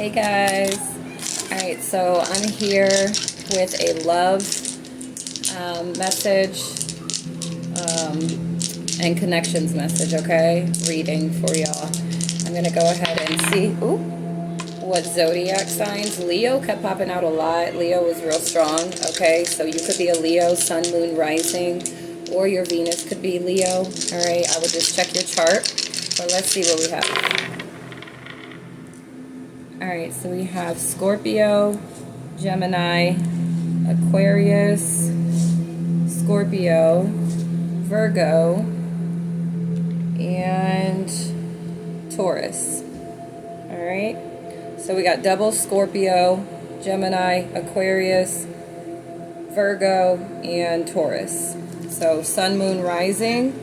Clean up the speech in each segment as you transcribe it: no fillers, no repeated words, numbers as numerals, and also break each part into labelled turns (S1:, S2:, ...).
S1: Hey guys. Alright, so I'm here with a love message and connections message, okay? Reading for y'all. I'm going to go ahead and see what zodiac signs. Leo kept popping out a lot. Leo is real strong, okay? So you could be a Leo, sun, moon, rising, or your Venus could be Leo. Alright, I would just check your chart. But let's see what we have. Alright, so we have Scorpio, Gemini, Aquarius, Scorpio, Virgo, and Taurus. Alright, so we got double Scorpio, Gemini, Aquarius, Virgo, and Taurus. So Sun, Moon, Rising.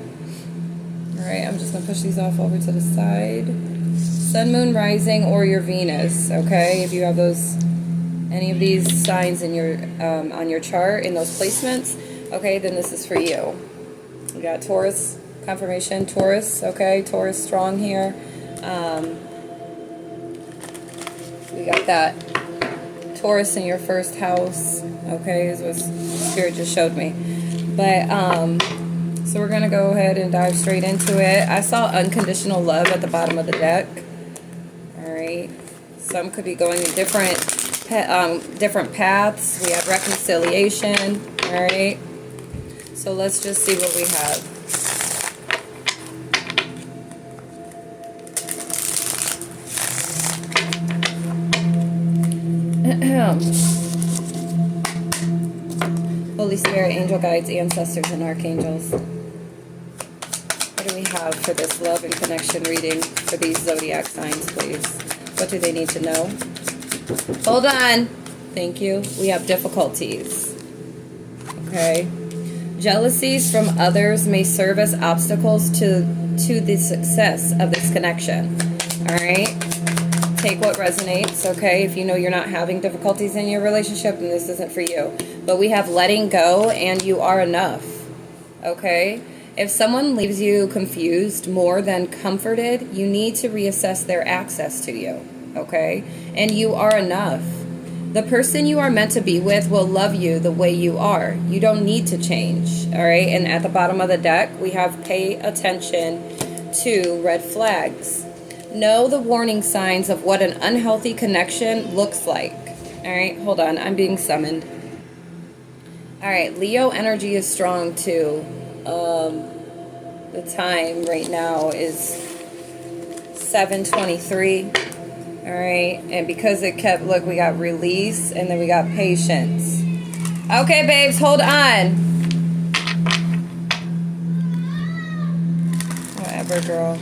S1: Alright, I'm just going to push these off over to the side. Sun, Moon, Rising, or your Venus, okay? If you have any of these signs in your on your chart, in those placements, okay, then this is for you. We got Taurus, confirmation, Taurus, okay? Taurus strong here. We got that Taurus in your first house, okay, is what Spirit just showed me. But, so we're going to go ahead and dive straight into it. I saw unconditional love at the bottom of the deck. Alright. Some could be going in different paths. We have reconciliation. Alright. So let's just see what we have. Holy Spirit, angel guides, ancestors, and archangels. What do we have for this love and connection reading for these zodiac signs, please? What do they need to know? Hold on. Thank you. We have difficulties. Okay. Jealousies from others may serve as obstacles to the success of this connection. All right. Take what resonates, okay? If you know you're not having difficulties in your relationship, then this isn't for you. But we have letting go, and you are enough, okay? If someone leaves you confused more than comforted, you need to reassess their access to you, okay? And you are enough. The person you are meant to be with will love you the way you are. You don't need to change, all right? And at the bottom of the deck, we have pay attention to red flags. Know the warning signs of what an unhealthy connection looks like. All right, hold on. I'm being summoned. All right, Leo energy is strong too. The time right now is 7:23. All right, and because it kept, look, we got release and then we got patience. Okay, babes, hold on. Whatever, girl.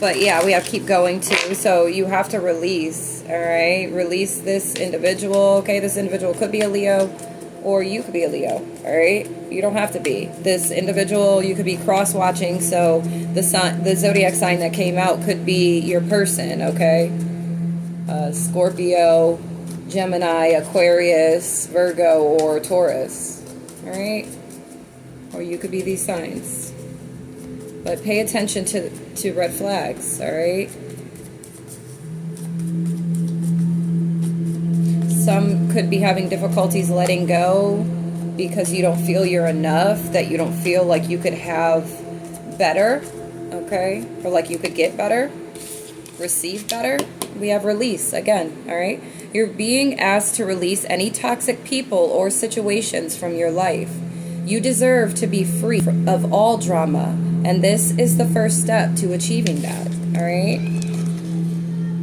S1: But yeah, we have to keep going too. So you have to release, all right? Release this individual, okay? This individual could be a Leo, or you could be a Leo, all right? You don't have to be. This individual, you could be cross-watching, so the zodiac sign that came out could be your person, okay? Scorpio, Gemini, Aquarius, Virgo, or Taurus, all right? Or you could be these signs. But pay attention to red flags, all right? Some could be having difficulties letting go because you don't feel you're enough, that you don't feel like you could have better, okay? Or like you could get better, receive better. We have release again, all right? You're being asked to release any toxic people or situations from your life. You deserve to be free of all drama, and this is the first step to achieving that, all right?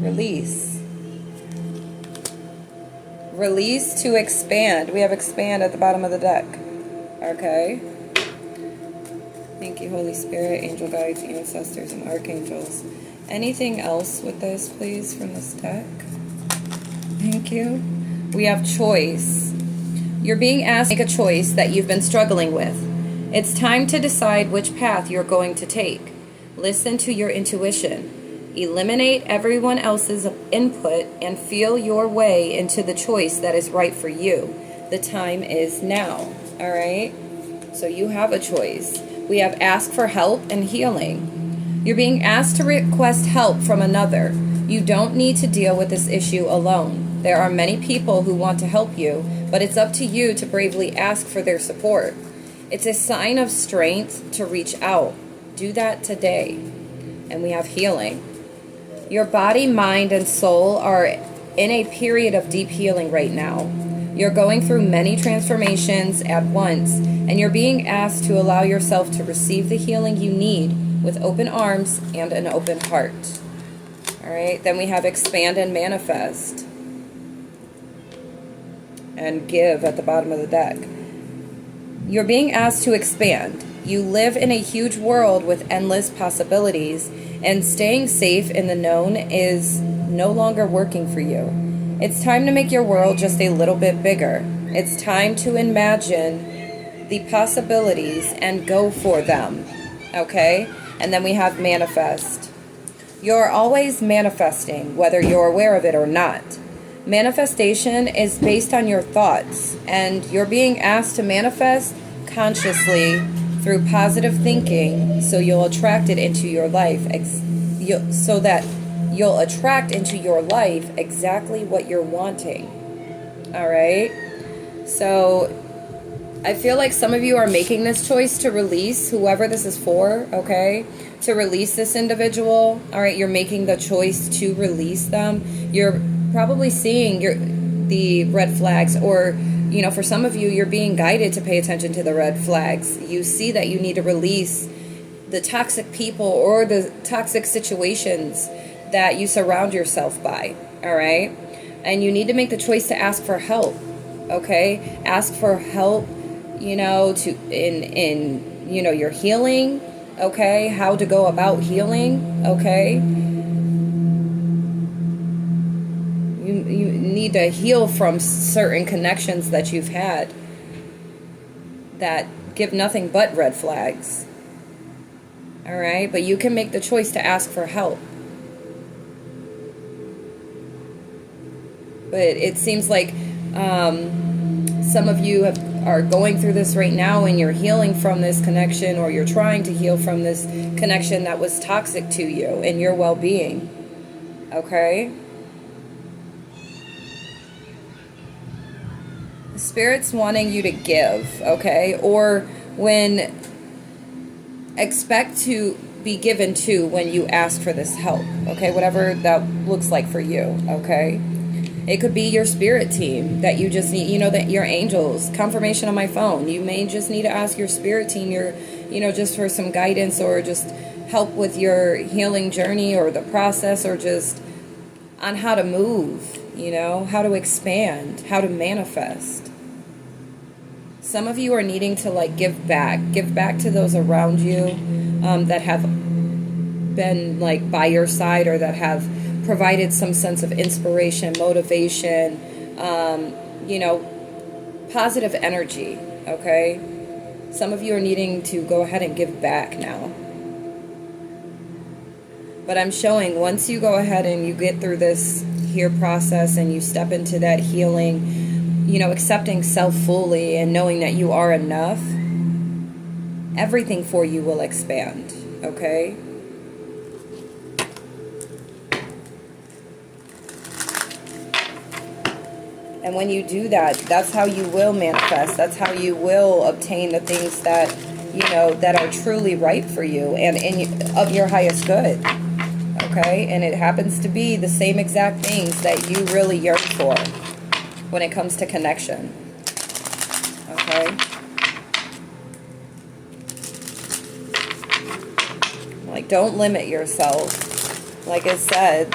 S1: Release. Release to expand. We have expand at the bottom of the deck, okay? Thank you, Holy Spirit, angel guides, ancestors, and archangels. Anything else with this, please, from this deck? Thank you. We have choice. You're being asked to make a choice that you've been struggling with. It's time to decide which path you're going to take. Listen to your intuition. Eliminate everyone else's input and feel your way into the choice that is right for you. The time is now. All right? So you have a choice. We have ask for help and healing. You're being asked to request help from another. You don't need to deal with this issue alone. There are many people who want to help you, but it's up to you to bravely ask for their support. It's a sign of strength to reach out. Do that today. And we have healing. Your body, mind, and soul are in a period of deep healing right now. You're going through many transformations at once, and you're being asked to allow yourself to receive the healing you need with open arms and an open heart. All right, then we have expand and manifest. And give at the bottom of the deck. You're being asked to expand. You live in a huge world with endless possibilities, and staying safe in the known is no longer working for you. It's time to make your world just a little bit bigger. It's time to imagine the possibilities and go for them. Okay? And then we have manifest. You're always manifesting, whether you're aware of it or not. Manifestation is based on your thoughts, and you're being asked to manifest consciously through positive thinking, so you'll attract it into your life, so that you'll attract into your life exactly what you're wanting. All right? So I feel like some of you are making this choice to release whoever this is for, okay? To release this individual. All right, you're making the choice to release them. You're probably seeing the red flags, or, you know, for some of you, you're being guided to pay attention to the red flags. You see that you need to release the toxic people or the toxic situations that you surround yourself by, all right? And you need to make the choice to ask for help, okay? Ask for help, you know, in you know, your healing, okay? How to go about healing, okay? You need to heal from certain connections that you've had that give nothing but red flags, all right? But you can make the choice to ask for help. But it seems like some of you are going through this right now, and you're healing from this connection, or you're trying to heal from this connection that was toxic to you and your well-being. Okay? The Spirit's wanting you to give, okay? Or expect to be given to when you ask for this help, okay? Whatever that looks like for you, okay? It could be your spirit team that you just need, you know, that your angels, confirmation on my phone. You may just need to ask your spirit team, just for some guidance, or just help with your healing journey, or the process, or just on how to move, you know, how to expand, how to manifest. Some of you are needing to give back to those around you that have been by your side, or that have provided some sense of inspiration, motivation, positive energy, okay? Some of you are needing to go ahead and give back now. But I'm showing, once you go ahead and you get through this here process, and you step into that healing, accepting self fully and knowing that you are enough, everything for you will expand, okay? And when you do that, that's how you will manifest. That's how you will obtain the things that, that are truly right for you and of your highest good. Okay? And it happens to be the same exact things that you really yearn for when it comes to connection. Okay? Don't limit yourself. Like I said,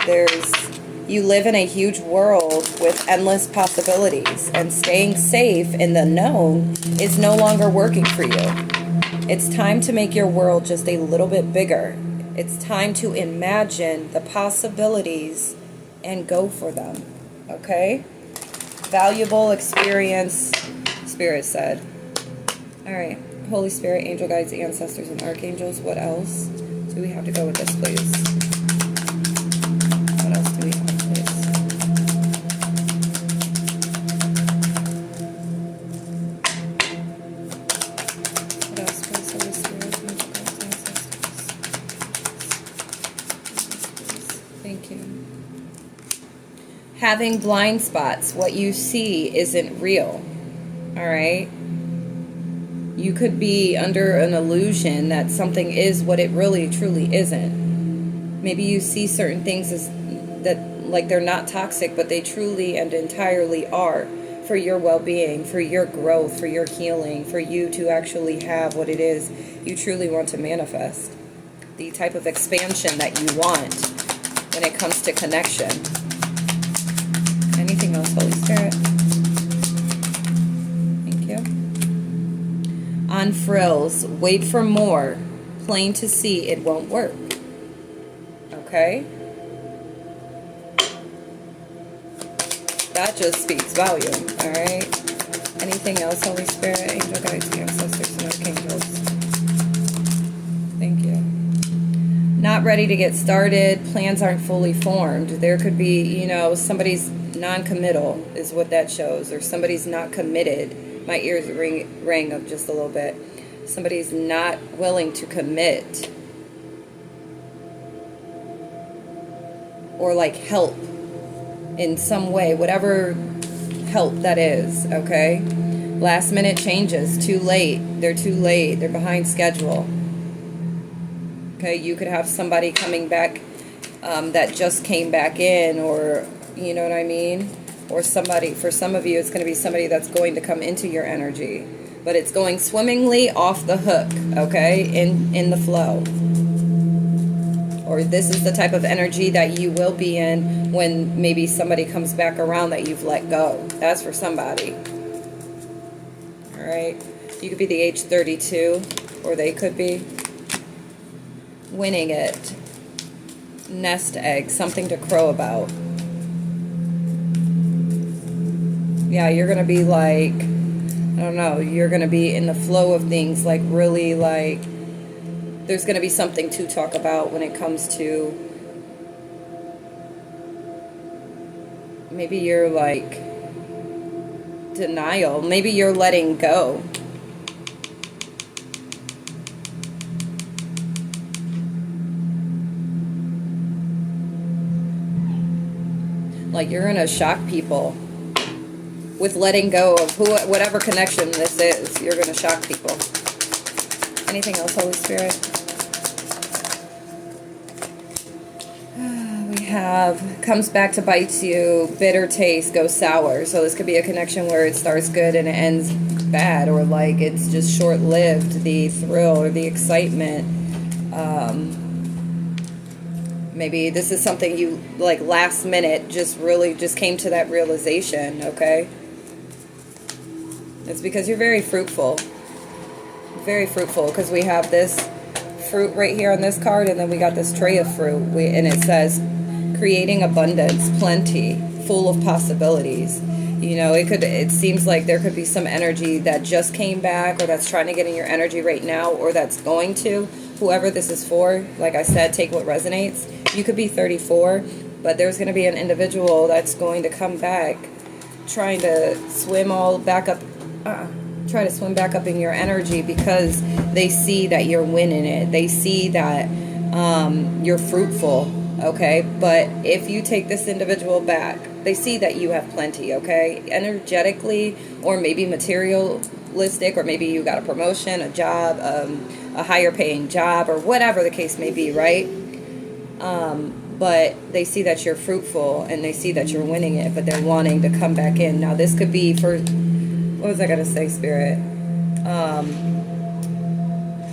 S1: you live in a huge world with endless possibilities, and staying safe in the known is no longer working for you. It's time to make your world just a little bit bigger. It's time to imagine the possibilities and go for them. Okay? Valuable experience, Spirit said. All right. Holy Spirit, angel guides, ancestors, and archangels. What else do we have to go with this, please? What else do we have? Thank you. Having blind spots. What you see isn't real. All right? You could be under an illusion that something is what it really truly isn't. Maybe you see certain things as that like they're not toxic, but they truly and entirely are for your well-being, for your growth, for your healing, for you to actually have what it is you truly want to manifest. The type of expansion that you want when it comes to connection. Anything else, Holy Spirit? Thank you. On frills, wait for more. Plain to see, it won't work. Okay? That just speaks volume, alright? Anything else, Holy Spirit, angel guides, ancestors, and archangels? Thank you. Not ready to get started. Plans aren't fully formed. There could be, you know, somebody's non-committal is what that shows, or somebody's not committed. My ears rang up just a little bit. Somebody's not willing to commit. Or like help in some way, whatever help that is, okay? Last minute changes, too late. They're too late. They're behind schedule. Okay, you could have somebody coming back that just came back in, or you know what I mean? Or somebody, for some of you, it's going to be somebody that's going to come into your energy. But it's going swimmingly off the hook, okay? In the flow. Or this is the type of energy that you will be in when maybe somebody comes back around that you've let go. That's for somebody. Alright? You could be the age 32, or they could be. Winning it. Nest egg, something to crow about. Yeah, you're going to be like, I don't know, you're going to be in the flow of things, like really like, there's going to be something to talk about when it comes to, maybe you're like, denial, maybe you're letting go. Like you're going to shock people with letting go of whatever connection this is. You're going to shock people. Anything else, Holy Spirit? We have, comes back to bite you, bitter taste, goes sour. So this could be a connection where it starts good and it ends bad, or like it's just short-lived, the thrill or the excitement. Maybe this is something you, like last minute, just really just came to that realization, okay? It's because you're very fruitful. Very fruitful, because we have this fruit right here on this card, and then we got this tray of fruit, and it says creating abundance, plenty, full of possibilities. You know, it seems like there could be some energy that just came back, or that's trying to get in your energy right now, or that's going to. Whoever this is for, like I said, take what resonates. You could be 34, but there's going to be an individual that's going to come back trying to swim back up in your energy, because they see that you're winning it. They see that you're fruitful, okay? But if you take this individual back, they see that you have plenty, okay? Energetically, or maybe materialistic, or maybe you got a promotion, a job, a higher paying job, or whatever the case may be, right? But they see that you're fruitful, and they see that you're winning it, but they're wanting to come back in. Now this could be for, what was I going to say, Spirit?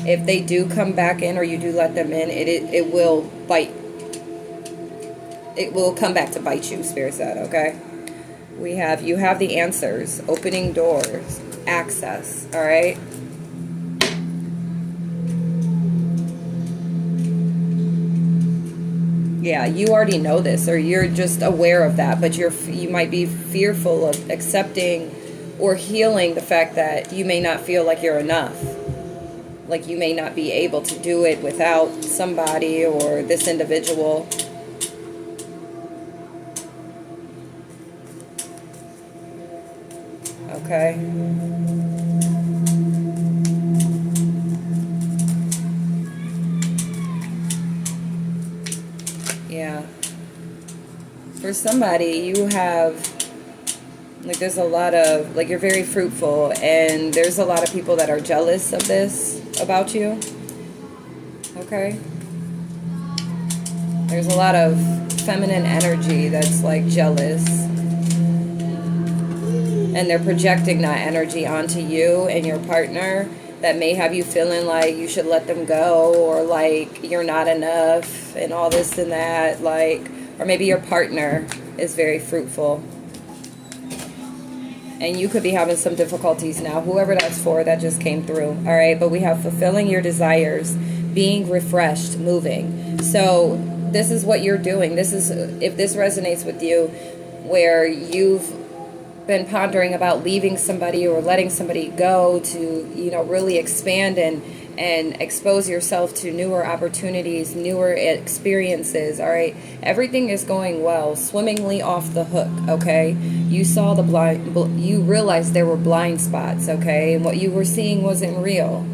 S1: If they do come back in, or you do let them in, it will bite. It will come back to bite you, Spirit said, okay? You have the answers, opening doors, access, all right? Yeah, you already know this, or you're just aware of that, but you might be fearful of accepting or healing the fact that you may not feel like you're enough. Like you may not be able to do it without somebody or this individual. Okay. Yeah. For somebody, you have, like, there's a lot of, like, you're very fruitful, and there's a lot of people that are jealous of this about you. Okay? There's a lot of feminine energy that's, like, jealous. And they're projecting that energy onto you and your partner that may have you feeling like you should let them go, or like you're not enough and all this and that, like, or maybe your partner is very fruitful. And you could be having some difficulties now. Whoever that's for, that just came through. All right, but we have fulfilling your desires, being refreshed, moving. So this is what you're doing. This is, if this resonates with you, where you've been pondering about leaving somebody or letting somebody go to, you know, really expand and expose yourself to newer opportunities, newer experiences. All right, everything is going well, swimmingly off the hook. Okay, you saw the you realized there were blind spots. Okay, and what you were seeing wasn't real.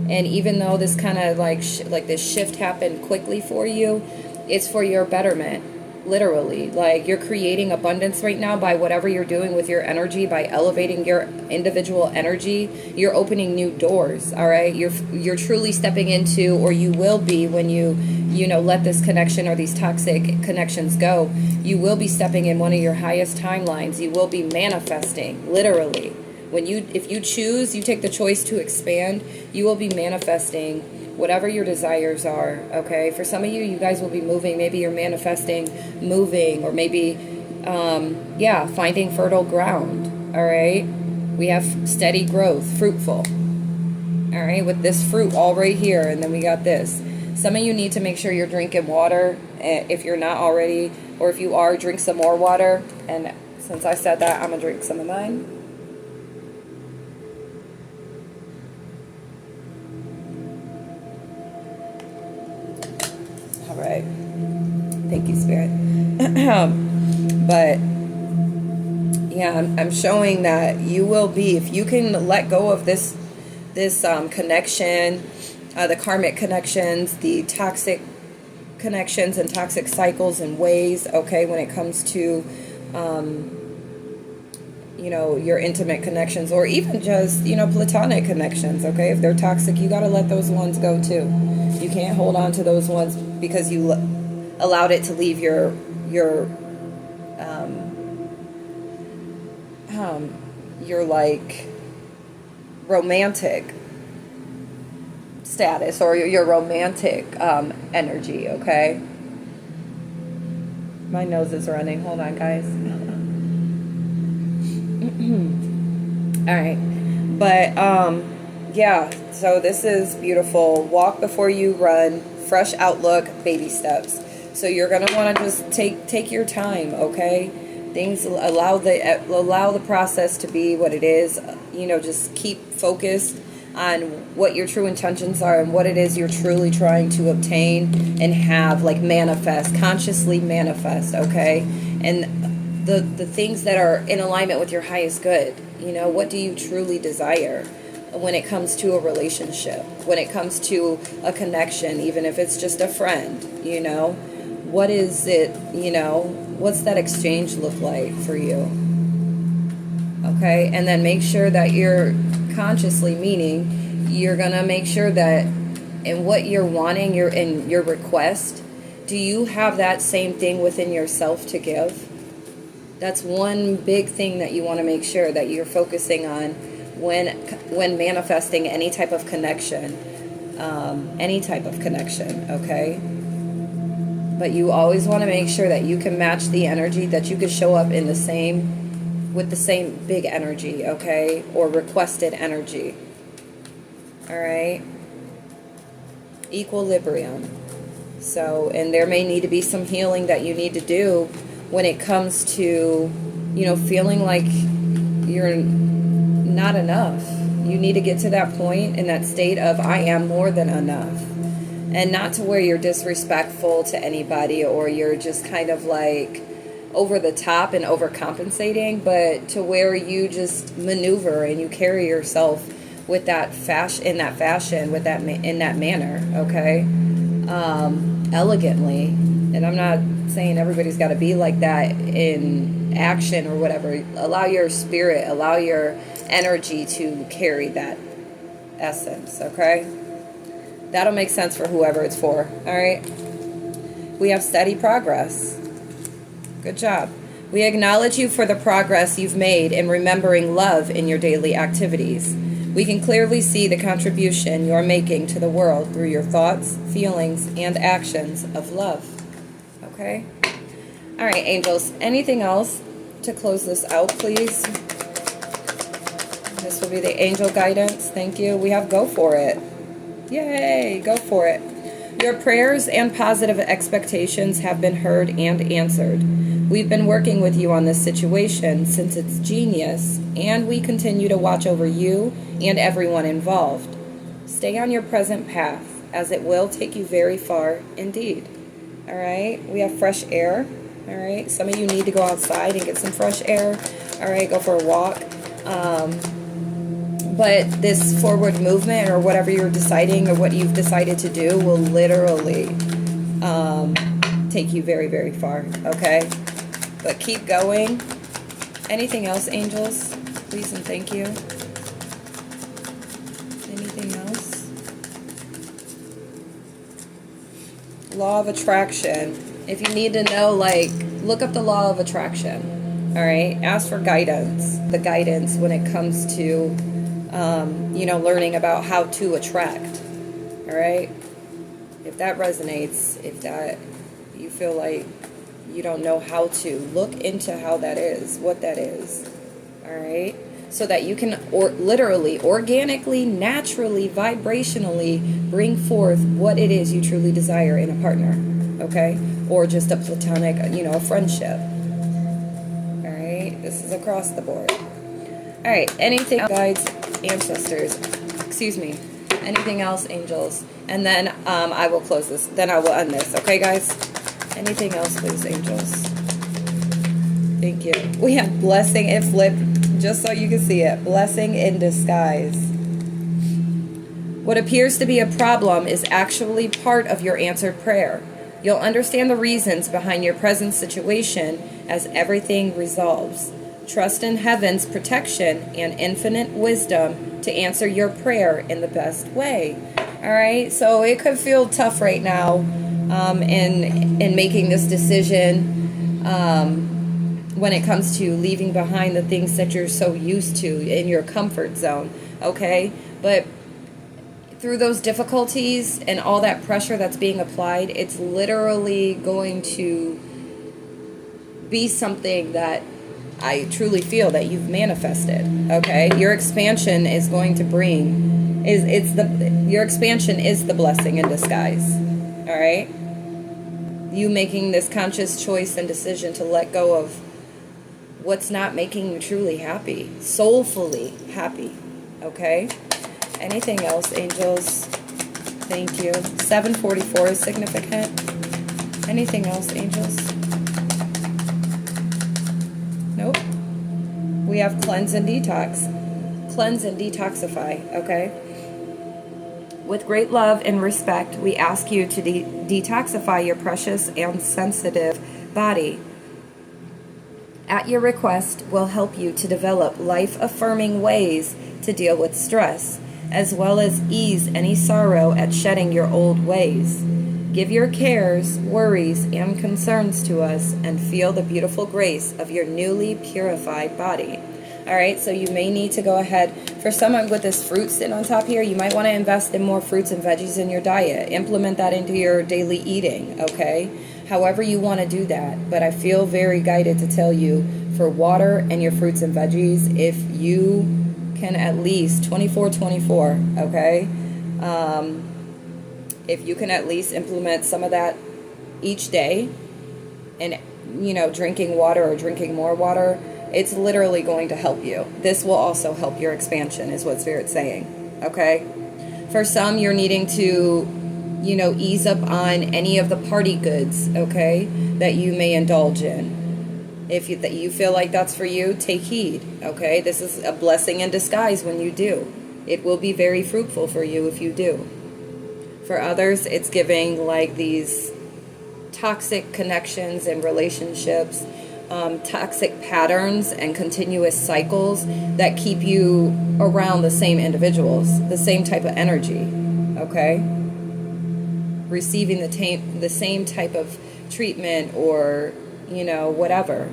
S1: And even though this kind of like this shift happened quickly for you, it's for your betterment. Literally, like, you're creating abundance right now by whatever you're doing with your energy, by elevating your individual energy. You're opening new doors. All right, you're truly stepping into, or you will be when you know, let this connection or these toxic connections go. You will be stepping in one of your highest timelines. You will be manifesting, literally. If you choose, you take the choice to expand, you will be manifesting whatever your desires are. Okay, for some of you, you guys will be moving. Maybe you're manifesting moving, or maybe finding fertile ground. All right, we have steady growth, fruitful. All right, with this fruit all right here, and then we got this. Some of you need to make sure you're drinking water if you're not already, or if you are, drink some more water. And since I said that, I'm gonna drink some of mine. Right. Thank you, Spirit. But yeah, I'm showing that you will be, if you can let go of this connection, the karmic connections, the toxic connections and toxic cycles and ways. Okay, when it comes to you know, your intimate connections, or even just, you know, platonic connections. Okay, if they're toxic, you got to let those ones go too. You can't hold on to those ones because you allowed it to leave your like romantic status, or your romantic energy. Okay, my nose is running. Hold on, guys. All right, but yeah, so this is beautiful. Walk before you run, fresh outlook, baby steps. So you're gonna want to just take your time. Okay, things, allow the process to be what it is. You know, just keep focused on what your true intentions are and what it is you're truly trying to obtain and have, like, manifest, consciously manifest. Okay, and the things that are in alignment with your highest good. You know, what do you truly desire when it comes to a relationship, when it comes to a connection, even if it's just a friend? You know, what is it, you know, what's that exchange look like for you? Okay, and then make sure that you're consciously, meaning you're gonna make sure that in what you're wanting, in your request, do you have that same thing within yourself to give? That's one big thing that you want to make sure that you're focusing on when manifesting any type of connection, okay? But you always want to make sure that you can match the energy, that you could show up in with the same big energy, okay? Or requested energy. All right? Equilibrium. So, and there may need to be some healing that you need to do when it comes to, you know, feeling like you're not enough. You need to get to that point, in that state of I am more than enough. And not to where you're disrespectful to anybody, or you're just kind of like over the top and overcompensating, but to where you just maneuver and you carry yourself with that fashion, in that manner, okay? elegantly. And I'm not saying everybody's got to be like that in action or whatever. Allow your spirit, allow your energy to carry that essence, okay? That'll make sense for whoever it's for, all right? We have steady progress. Good job. We acknowledge you for the progress you've made in remembering love in your daily activities. We can clearly see the contribution you're making to the world through your thoughts, feelings, and actions of love. Okay? All right, angels. Anything else to close this out, please? This will be the angel guidance. Thank you. We have go for it. Yay, go for it. Your prayers and positive expectations have been heard and answered. We've been working with you on this situation since its genius, and we continue to watch over you and everyone involved. Stay on your present path, as it will take you very far indeed. All right, we have fresh air. All right, some of you need to go outside and get some fresh air. All right, go for a walk. But this forward movement or whatever you're deciding or what you've decided to do will literally take you very, very far, okay? But keep going. Anything else, angels? Please and thank you. Anything else? Law of attraction. If you need to know, like, look up the law of attraction, all right? Ask for guidance. The guidance when it comes to learning about how to attract, all right? If that resonates, if that you feel like you don't know how to, look into how that is, what that is, all right? So that you can literally, organically, naturally, vibrationally bring forth what it is you truly desire in a partner, okay? Or just a platonic, a friendship, all right? This is across the board. All right, anything, guides, ancestors, anything else, angels, and then I will close this, then I will end this, okay, guys? Anything else, please, angels? Thank you. We have blessing, it flipped, just so you can see it, blessing in disguise. What appears to be a problem is actually part of your answered prayer. You'll understand the reasons behind your present situation as everything resolves. Trust in heaven's protection and infinite wisdom to answer your prayer in the best way. All right, so it could feel tough right now in making this decision when it comes to leaving behind the things that you're so used to in your comfort zone, okay? But through those difficulties and all that pressure that's being applied, it's literally going to be something that I truly feel that you've manifested, okay? Your expansion is going to bring, your expansion is the blessing in disguise, all right? You making this conscious choice and decision to let go of what's not making you truly happy, soulfully happy, okay? Anything else, angels? Thank you. 744 is significant. Anything else, angels? Nope. We have cleanse and detox. Cleanse and detoxify, okay? With great love and respect, we ask you to detoxify your precious and sensitive body. At your request, we'll help you to develop life-affirming ways to deal with stress, as well as ease any sorrow at shedding your old ways. Give your cares, worries, and concerns to us and feel the beautiful grace of your newly purified body. All right, so you may need to go ahead. For someone with this fruit sitting on top here, you might want to invest in more fruits and veggies in your diet. Implement that into your daily eating, okay? However you want to do that. But I feel very guided to tell you for water and your fruits and veggies, if you can at least 24/24, okay? If you can at least implement some of that each day and, drinking water or drinking more water, it's literally going to help you. This will also help your expansion, is what Spirit's saying, okay? For some, you're needing to, ease up on any of the party goods, okay, that you may indulge in. If you feel like that's for you, take heed, okay? This is a blessing in disguise when you do. It will be very fruitful for you if you do. For others, it's giving like these toxic connections and relationships, toxic patterns and continuous cycles that keep you around the same individuals, the same type of energy, okay? Receiving the same type of treatment or, you know, whatever,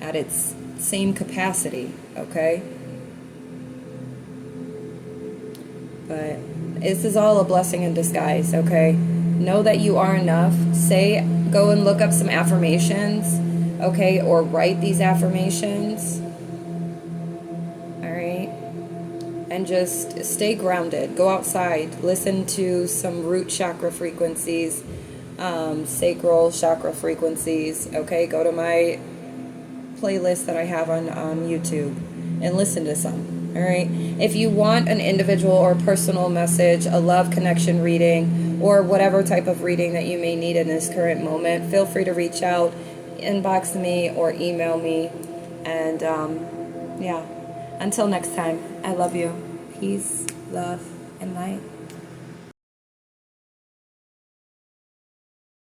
S1: at its same capacity, okay? But this is all a blessing in disguise, okay? Know that you are enough. Go and look up some affirmations, okay? Or write these affirmations, all right? And just stay grounded. Go outside. Listen to some root chakra frequencies, sacral chakra frequencies, okay? Go to my playlist that I have on YouTube and listen to some. All right. If you want an individual or personal message, a love connection reading, or whatever type of reading that you may need in this current moment, feel free to reach out, inbox me, or email me. And yeah, until next time, I love you. Peace, love, and light.